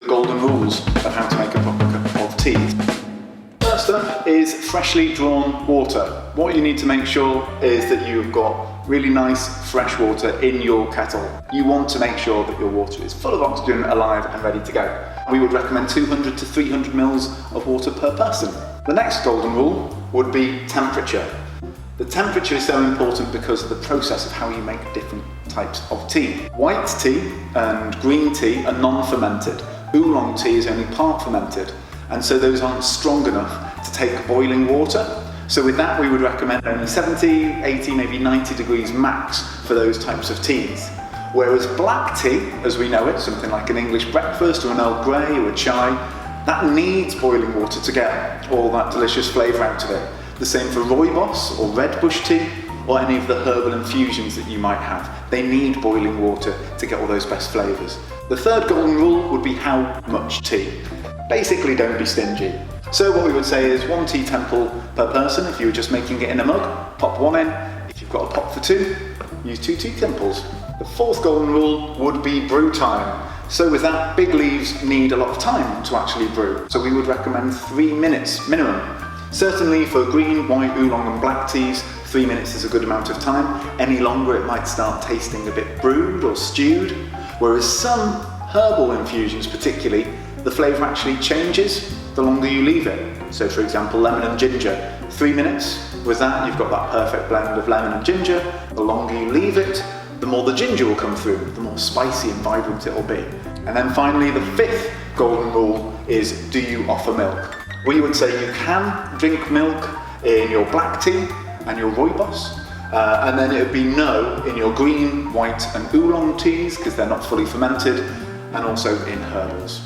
Golden rules of how to make a proper cup of tea. First up is freshly drawn water. What you need to make sure is that you've got really nice fresh water in your kettle. You want to make sure that your water is full of oxygen, alive and ready to go. We would recommend 200 to 300 mils of water per person. The next golden rule would be temperature. The temperature is so important because of the process of how you make different types of tea. White tea and green tea are non-fermented. Oolong tea is only part fermented, and so those aren't strong enough to take boiling water. So with that we would recommend only 70, 80, maybe 90 degrees max for those types of teas. Whereas black tea, as we know it, something like an English breakfast or an Earl Grey or a chai, that needs boiling water to get all that delicious flavour out of it. The same for Rooibos or red bush tea or any of the herbal infusions that you might have. They need boiling water to get all those best flavours. The third golden rule would be how much tea. Basically, don't be stingy. So what we would say is 1 tea temple per person. If you were just making it in a mug, pop 1 in. If you've got a pot for 2, use 2 tea temples. The fourth golden rule would be brew time. So with that, big leaves need a lot of time to actually brew. So we would recommend 3 minutes minimum. Certainly for green, white, oolong and black teas, 3 minutes is a good amount of time. Any longer it might start tasting a bit brewed or stewed. Whereas some herbal infusions particularly, the flavour actually changes the longer you leave it. So for example, lemon and ginger, 3 minutes. With that, you've got that perfect blend of lemon and ginger. The longer you leave it, the more the ginger will come through, the more spicy and vibrant it will be. And then finally, the fifth golden rule is, do you offer milk? We would say you can drink milk in your black tea and your Rooibos, and then it would be no in your green, white and oolong teas because they're not fully fermented, and also in herbals.